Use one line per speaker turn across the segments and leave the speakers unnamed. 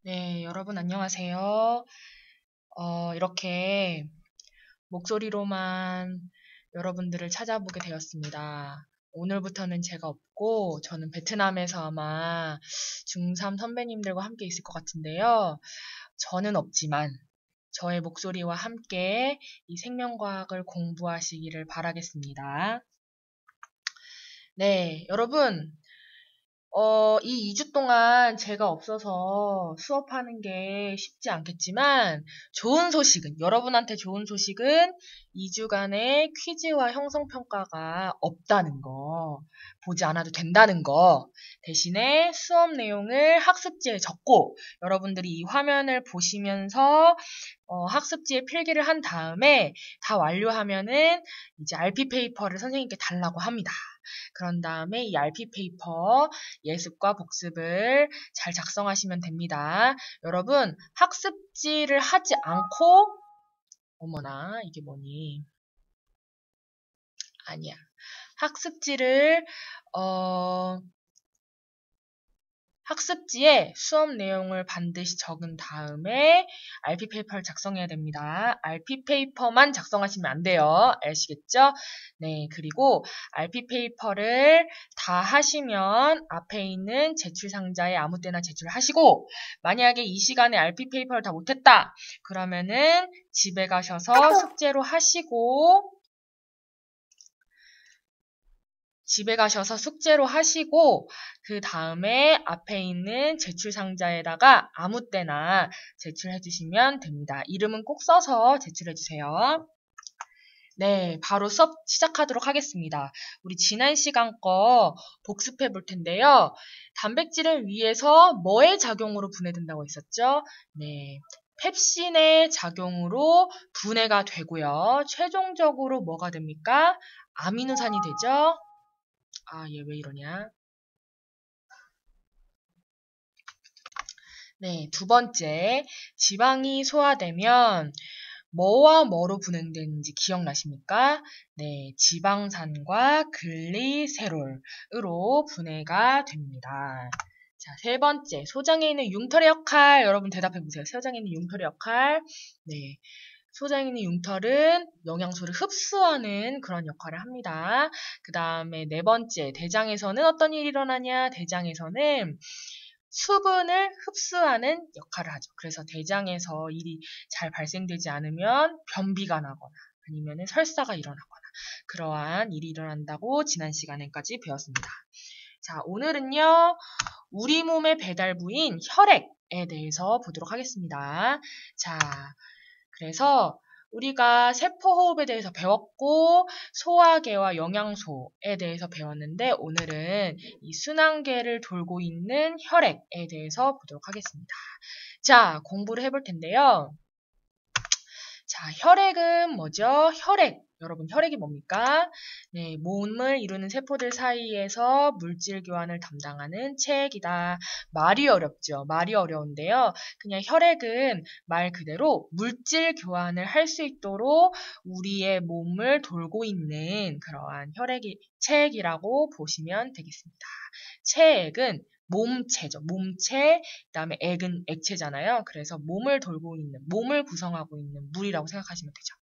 네, 여러분 안녕하세요. 이렇게 목소리로만 여러분들을 찾아보게 되었습니다. 오늘부터는 제가 없고 저는 베트남에서 아마 중3 선배님들과 함께 있을 것 같은데요. 저는 없지만 저의 목소리와 함께 이 생명과학을 공부하시기를 바라겠습니다. 네, 여러분 이 2주 동안 제가 없어서 수업하는 게 쉽지 않겠지만, 여러분한테 좋은 소식은 2주간의 퀴즈와 형성평가가 없다는 거, 보지 않아도 된다는 거, 대신에 수업 내용을 학습지에 적고, 여러분들이 이 화면을 보시면서 학습지에 필기를 한 다음에 다 완료하면은 이제 RP 페이퍼를 선생님께 달라고 합니다. 그런 다음에 이 RP 페이퍼 예습과 복습을 잘 작성하시면 됩니다. 여러분, 학습지를 하지 않고, 어머나, 이게 뭐니? 아니야. 학습지를, 학습지에 수업 내용을 반드시 적은 다음에 RP 페이퍼를 작성해야 됩니다. RP 페이퍼만 작성하시면 안 돼요. 아시겠죠? 네, 그리고 RP 페이퍼를 다 하시면 앞에 있는 제출 상자에 아무 때나 제출하시고, 만약에 이 시간에 RP 페이퍼를 다 못했다 그러면은 집에 가셔서 숙제로 하시고 그 다음에 앞에 있는 제출 상자에다가 아무 때나 제출해 주시면 됩니다. 이름은 꼭 써서 제출해 주세요. 네, 바로 수업 시작하도록 하겠습니다. 우리 지난 시간 거 복습해 볼 텐데요. 단백질은 위에서 뭐의 작용으로 분해된다고 했었죠? 네, 펩신의 작용으로 분해가 되고요. 최종적으로 뭐가 됩니까? 아미노산이 되죠? 아, 얘 왜 이러냐? 네, 두 번째, 지방이 소화되면 뭐와 뭐로 분해되는지 기억나십니까? 네, 지방산과 글리세롤으로 분해가 됩니다. 자, 세 번째, 소장에 있는 융털의 역할. 여러분 대답해 보세요. 소장에 있는 융털의 역할. 네, 소장에 있는 융털은 영양소를 흡수하는 그런 역할을 합니다. 그 다음에 네 번째, 대장에서는 어떤 일이 일어나냐? 대장에서는 수분을 흡수하는 역할을 하죠. 그래서 대장에서 일이 잘 발생되지 않으면 변비가 나거나 아니면 설사가 일어나거나 그러한 일이 일어난다고 지난 시간에까지 배웠습니다. 자, 오늘은요, 우리 몸의 배달부인 혈액에 대해서 보도록 하겠습니다. 자, 그래서 우리가 세포호흡에 대해서 배웠고 소화계와 영양소에 대해서 배웠는데 오늘은 이 순환계를 돌고 있는 혈액에 대해서 보도록 하겠습니다. 자, 공부를 해볼 텐데요. 자, 혈액은 뭐죠? 여러분, 혈액이 뭡니까? 네, 몸을 이루는 세포들 사이에서 물질 교환을 담당하는 체액이다. 말이 어렵죠? 말이 어려운데요. 그냥 혈액은 말 그대로 물질 교환을 할 수 있도록 우리의 몸을 돌고 있는 그러한 체액이라고 보시면 되겠습니다. 체액은 몸체죠. 몸체, 그다음에 액은 액체잖아요. 그래서 몸을 구성하고 있는 물이라고 생각하시면 되죠.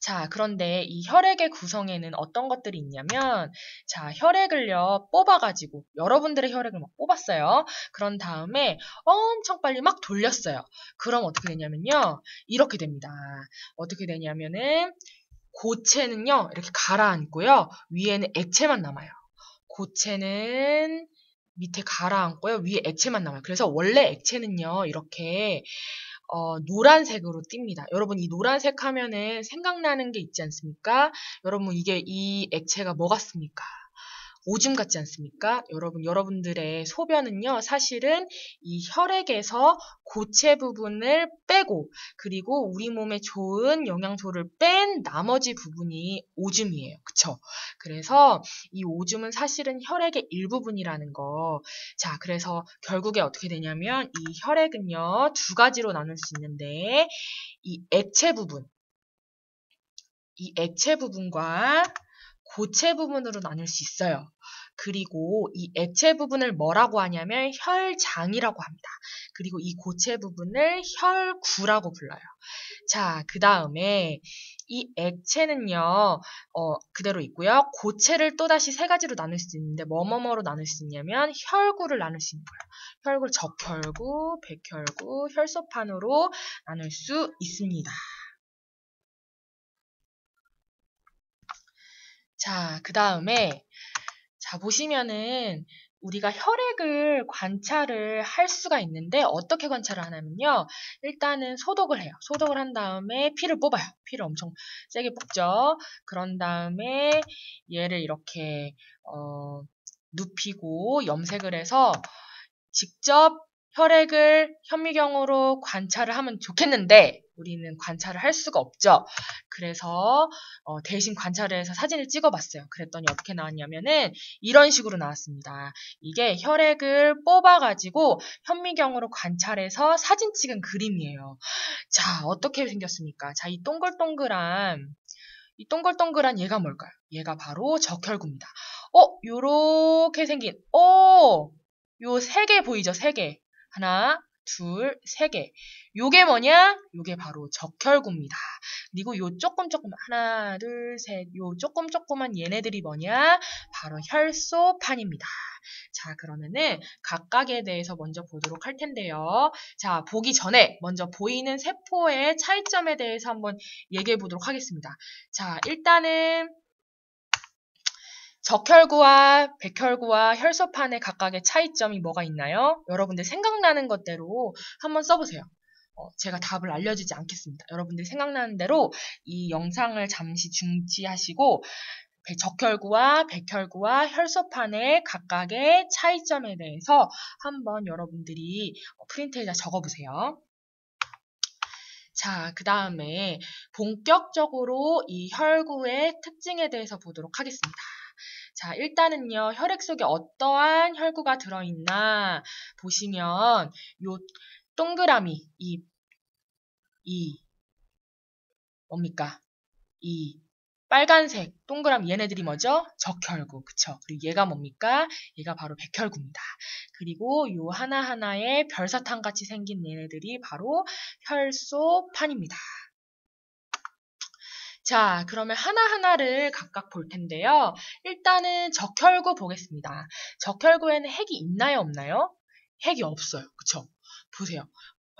자, 그런데 이 혈액의 구성에는 어떤 것들이 있냐면, 자, 혈액을요, 뽑아가지고, 여러분들의 혈액을 막 뽑았어요. 그런 다음에 엄청 빨리 막 돌렸어요. 그럼 어떻게 되냐면요, 이렇게 됩니다. 어떻게 되냐면은, 고체는요, 이렇게 가라앉고요, 위에는 액체만 남아요. 고체는 밑에 가라앉고요. 위에 액체만 남아요. 그래서 원래 액체는요. 이렇게 노란색으로 띱니다. 여러분 이 노란색 하면은 생각나는 게 있지 않습니까? 여러분 이 액체가 뭐 같습니까? 오줌 같지 않습니까? 여러분들의 소변은요, 사실은 이 혈액에서 고체 부분을 빼고, 그리고 우리 몸에 좋은 영양소를 뺀 나머지 부분이 오줌이에요. 그쵸? 그래서 이 오줌은 사실은 혈액의 일부분이라는 거. 자, 그래서 결국에 어떻게 되냐면, 이 혈액은요, 두 가지로 나눌 수 있는데, 이 액체 부분과 고체 부분으로 나눌 수 있어요. 그리고 이 액체 부분을 뭐라고 하냐면 혈장이라고 합니다. 그리고 이 고체 부분을 혈구라고 불러요. 자, 그 다음에 이 액체는요, 그대로 있고요. 고체를 또다시 세 가지로 나눌 수 있는데, 뭐뭐뭐로 나눌 수 있냐면, 혈구를 나눌 수 있는 거예요. 혈구를 적혈구, 백혈구, 혈소판으로 나눌 수 있습니다. 자, 그 다음에, 자, 보시면은, 우리가 혈액을 관찰을 할 수가 있는데 어떻게 관찰을 하냐면요. 일단은 소독을 해요. 소독을 한 다음에 피를 뽑아요. 피를 엄청 세게 뽑죠. 그런 다음에 얘를 이렇게 눕히고 염색을 해서 직접 혈액을 현미경으로 관찰을 하면 좋겠는데 우리는 관찰을 할 수가 없죠. 그래서 대신 관찰을 해서 사진을 찍어봤어요. 그랬더니 어떻게 나왔냐면은 이런 식으로 나왔습니다. 이게 혈액을 뽑아가지고 현미경으로 관찰해서 사진 찍은 그림이에요. 자, 어떻게 생겼습니까? 자, 이 동글동글한 얘가 뭘까요? 얘가 바로 적혈구입니다. 요렇게 생긴, 요 세 개 보이죠? 세 개. 하나, 둘, 세 개. 요게 뭐냐? 요게 바로 적혈구입니다. 그리고 요 조금 하나, 둘, 셋. 요 조금한 얘네들이 뭐냐? 바로 혈소판입니다. 자, 그러면은 각각에 대해서 먼저 보도록 할 텐데요. 자, 보기 전에 먼저 보이는 세포의 차이점에 대해서 한번 얘기해 보도록 하겠습니다. 자, 일단은 적혈구와 백혈구와 혈소판의 각각의 차이점이 뭐가 있나요? 여러분들 생각나는 것대로 한번 써보세요. 제가 답을 알려주지 않겠습니다. 여러분들이 생각나는 대로 이 영상을 잠시 중지하시고 적혈구와 백혈구와 혈소판의 각각의 차이점에 대해서 한번 여러분들이 프린트에다 적어보세요. 자, 그 다음에 본격적으로 이 혈구의 특징에 대해서 보도록 하겠습니다. 자, 일단은요, 혈액 속에 어떠한 혈구가 들어있나 보시면, 요 동그라미, 뭡니까? 이 빨간색 동그라미 얘네들이 뭐죠? 적혈구, 그쵸? 그리고 얘가 뭡니까? 얘가 바로 백혈구입니다. 그리고 요 하나하나의 별사탕 같이 생긴 얘네들이 바로 혈소판입니다. 자, 그러면 하나하나를 각각 볼 텐데요. 일단은 적혈구 보겠습니다. 적혈구에는 핵이 있나요, 없나요? 핵이 없어요. 그쵸? 보세요.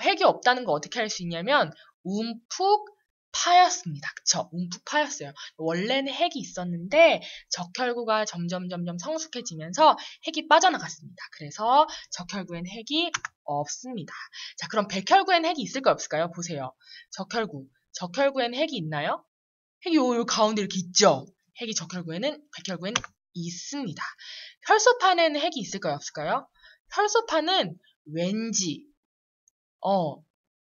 핵이 없다는 거 어떻게 할 수 있냐면 움푹 파였습니다. 그쵸? 움푹 파였어요. 원래는 핵이 있었는데 적혈구가 점점 성숙해지면서 핵이 빠져나갔습니다. 그래서 적혈구에는 핵이 없습니다. 자, 그럼 백혈구에는 핵이 있을까요, 없을까요? 보세요. 적혈구에는 핵이 있나요? 핵이 요 가운데 이렇게 있죠? 핵이 백혈구에는 있습니다. 혈소판에는 핵이 있을까요, 없을까요? 혈소판은 왠지,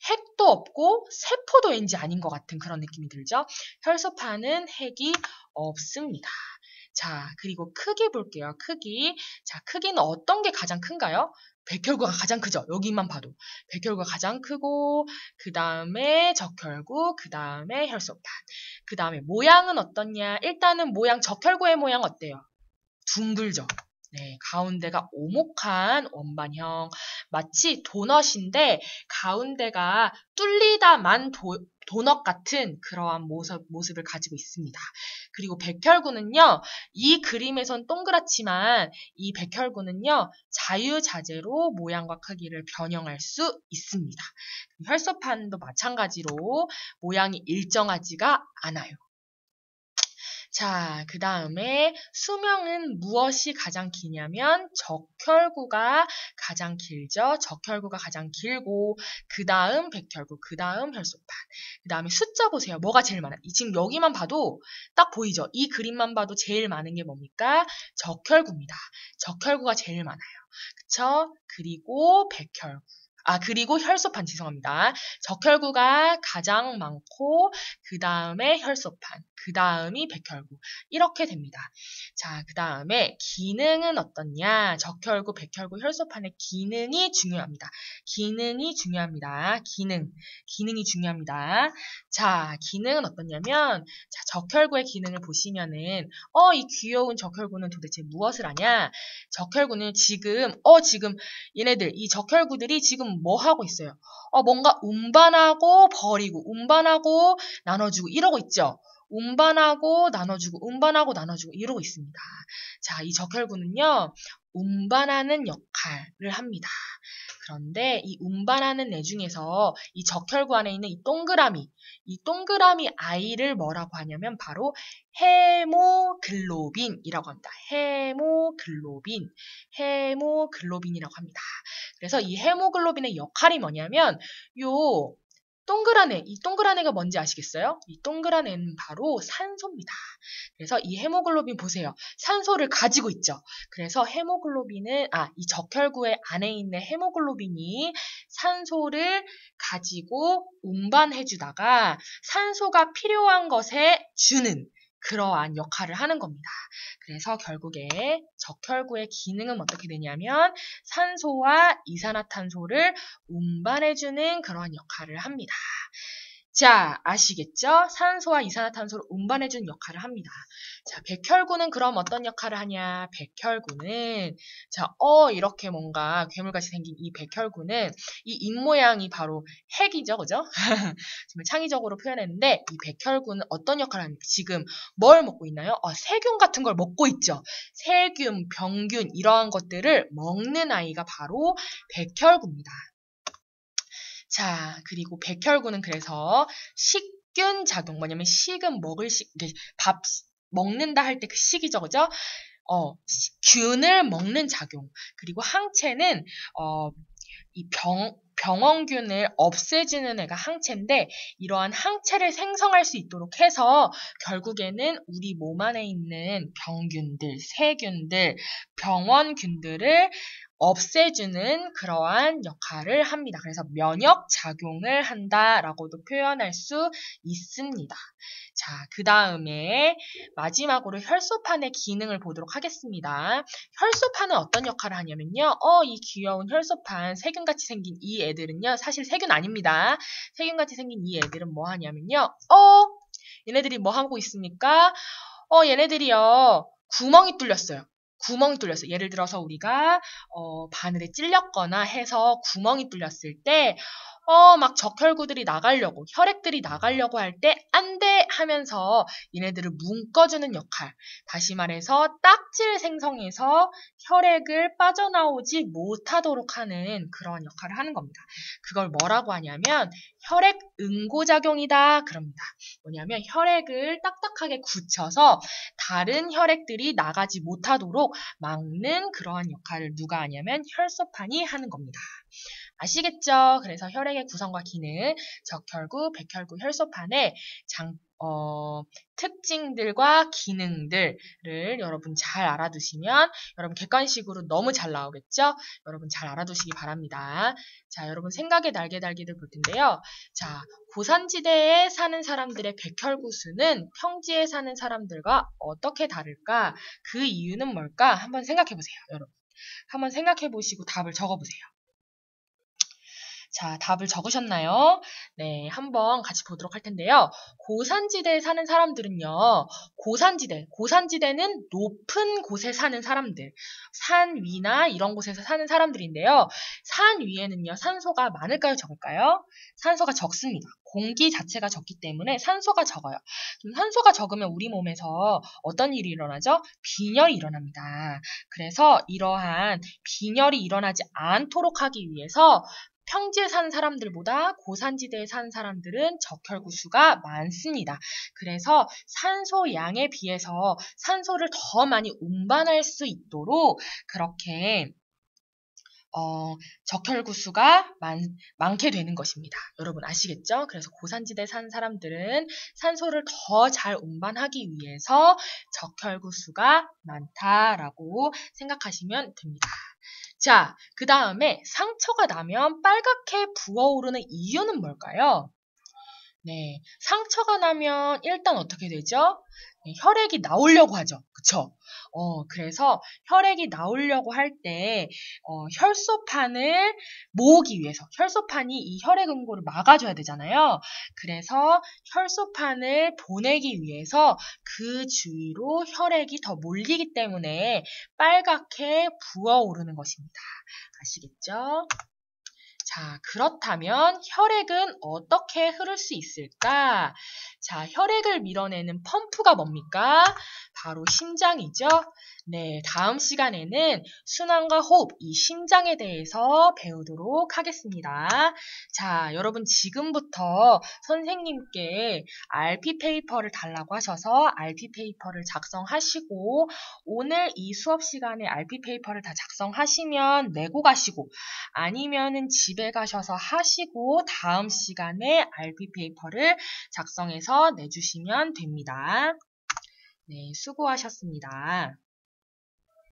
핵도 없고 세포도 왠지 아닌 것 같은 그런 느낌이 들죠? 혈소판은 핵이 없습니다. 자, 그리고 크기 볼게요. 크기. 자, 크기는 어떤 게 가장 큰가요? 백혈구가 가장 크죠? 여기만 봐도. 백혈구가 가장 크고, 그 다음에 적혈구, 그 다음에 혈소판. 그 다음에 모양은 어떻냐? 일단은 적혈구의 모양 어때요? 둥글죠? 네, 가운데가 오목한 원반형. 마치 도넛인데, 가운데가 뚫리다만 도넛 같은 그러한 모습을 가지고 있습니다. 그리고 백혈구는요, 이 그림에선 동그랗지만 이 백혈구는요, 자유자재로 모양과 크기를 변형할 수 있습니다. 혈소판도 마찬가지로 모양이 일정하지가 않아요. 자, 그 다음에 수명은 무엇이 가장 기냐면 적혈구가 가장 길죠. 적혈구가 가장 길고 그 다음 백혈구, 그 다음 혈소판. 그 다음에 숫자 보세요. 뭐가 제일 많아요? 지금 여기만 봐도 딱 보이죠? 이 그림만 봐도 제일 많은 게 뭡니까? 적혈구입니다. 적혈구가 제일 많아요. 그쵸? 그리고 그리고 혈소판, 죄송합니다. 적혈구가 가장 많고 그 다음에 혈소판. 그 다음이 백혈구. 이렇게 됩니다. 자, 그 다음에 기능은 어떻냐? 적혈구, 백혈구, 혈소판의 기능이 중요합니다. 기능이 중요합니다. 기능이 중요합니다. 자, 기능은 어떻냐면, 자, 적혈구의 기능을 보시면은, 이 귀여운 적혈구는 도대체 무엇을 하냐? 적혈구는 지금 얘네들, 이 적혈구들이 지금 뭐 하고 있어요? 뭔가 운반하고 버리고, 운반하고 나눠주고 이러고 있죠? 운반하고 나눠주고, 운반하고 나눠주고 이러고 있습니다. 자, 이 적혈구는요, 운반하는 역할을 합니다. 그런데 이 운반하는 애 중에서 이 적혈구 안에 있는 이 동그라미 I를 뭐라고 하냐면 바로 헤모글로빈이라고 합니다. 헤모글로빈이라고 합니다. 그래서 이 헤모글로빈의 역할이 뭐냐면 이 동그란 애가 뭔지 아시겠어요? 이 동그란 애는 바로 산소입니다. 그래서 이 헤모글로빈 보세요. 산소를 가지고 있죠. 그래서 이 적혈구의 안에 있는 헤모글로빈이 산소를 가지고 운반해주다가 산소가 필요한 것에 주는 그러한 역할을 하는 겁니다. 그래서 결국에 적혈구의 기능은 어떻게 되냐면 산소와 이산화탄소를 운반해주는 그러한 역할을 합니다. 자, 아시겠죠? 산소와 이산화탄소를 운반해주는 역할을 합니다. 자, 백혈구는 그럼 어떤 역할을 하냐? 백혈구는, 자, 이렇게 뭔가 괴물같이 생긴 이 백혈구는 이 입모양이 바로 핵이죠, 그죠? 정말 창의적으로 표현했는데, 이 백혈구는 어떤 역할을 하냐? 지금 뭘 먹고 있나요? 세균 같은 걸 먹고 있죠. 세균, 병균, 이러한 것들을 먹는 아이가 바로 백혈구입니다. 자, 그리고 백혈구는 그래서 식균 작용, 뭐냐면 식은 밥 먹는다 할 때 그 식이죠, 그죠? 균을 먹는 작용. 그리고 항체는, 이 병원균을 없애주는 애가 항체인데, 이러한 항체를 생성할 수 있도록 해서 결국에는 우리 몸 안에 있는 병균들, 세균들, 병원균들을 없애주는 그러한 역할을 합니다. 그래서 면역작용을 한다라고도 표현할 수 있습니다. 자, 그 다음에 마지막으로 혈소판의 기능을 보도록 하겠습니다. 혈소판은 어떤 역할을 하냐면요. 이 귀여운 혈소판, 세균같이 생긴 이 애들은요. 사실 세균 아닙니다. 세균같이 생긴 이 애들은 뭐 하냐면요. 얘네들이 뭐 하고 있습니까? 얘네들이요. 구멍이 뚫렸어요. 예를 들어서 우리가 바늘에 찔렸거나 해서 구멍이 뚫렸을 때 막 적혈구들이 나가려고, 혈액들이 나가려고 할 때 안 돼 하면서 얘네들을 묶어주는 역할. 다시 말해서 딱지를 생성해서 혈액을 빠져나오지 못하도록 하는 그런 역할을 하는 겁니다. 그걸 뭐라고 하냐면 혈액 응고작용이다 그럽니다. 뭐냐면 혈액을 딱딱하게 굳혀서 다른 혈액들이 나가지 못하도록 막는 그러한 역할을 누가 하냐면 혈소판이 하는 겁니다. 아시겠죠? 그래서 혈액의 구성과 기능, 적혈구, 백혈구, 혈소판의 특징들과 기능들을 여러분 잘 알아두시면 여러분 객관식으로 너무 잘 나오겠죠? 여러분 잘 알아두시기 바랍니다. 자, 여러분 생각의 날개달기들 볼 텐데요. 자, 고산지대에 사는 사람들의 백혈구 수는 평지에 사는 사람들과 어떻게 다를까? 그 이유는 뭘까? 한번 생각해 보세요, 여러분. 한번 생각해 보시고 답을 적어 보세요. 자, 답을 적으셨나요? 네, 한번 같이 보도록 할 텐데요. 고산지대에 사는 사람들은요, 고산지대는 높은 곳에 사는 사람들, 산 위나 이런 곳에서 사는 사람들인데요. 산 위에는요, 산소가 많을까요, 적을까요? 산소가 적습니다. 공기 자체가 적기 때문에 산소가 적어요. 산소가 적으면 우리 몸에서 어떤 일이 일어나죠? 빈혈이 일어납니다. 그래서 이러한 빈혈이 일어나지 않도록 하기 위해서 평지에 사는 사람들보다 고산지대에 사는 사람들은 적혈구 수가 많습니다. 그래서 산소 양에 비해서 산소를 더 많이 운반할 수 있도록 그렇게 적혈구 수가 많게 되는 것입니다. 여러분 아시겠죠? 그래서 고산지대에 사는 사람들은 산소를 더 잘 운반하기 위해서 적혈구 수가 많다라고 생각하시면 됩니다. 자, 그 다음에 상처가 나면 빨갛게 부어오르는 이유는 뭘까요? 네, 상처가 나면 일단 어떻게 되죠? 네, 혈액이 나오려고 하죠. 그쵸? 그래서 혈액이 나오려고 할 때, 혈소판을 모으기 위해서, 혈소판이 이 혈액 응고를 막아줘야 되잖아요. 그래서 혈소판을 보내기 위해서 그 주위로 혈액이 더 몰리기 때문에 빨갛게 부어오르는 것입니다. 아시겠죠? 자, 그렇다면 혈액은 어떻게 흐를 수 있을까? 자, 혈액을 밀어내는 펌프가 뭡니까? 바로 심장이죠. 네, 다음 시간에는 순환과 호흡, 이 심장에 대해서 배우도록 하겠습니다. 자, 여러분 지금부터 선생님께 RP 페이퍼를 달라고 하셔서 RP 페이퍼를 작성하시고 오늘 이 수업 시간에 RP 페이퍼를 다 작성하시면 내고 가시고 아니면은 집에 가셔서 하시고 다음 시간에 RP 페이퍼를 작성해서 내주시면 됩니다. 네, 수고하셨습니다.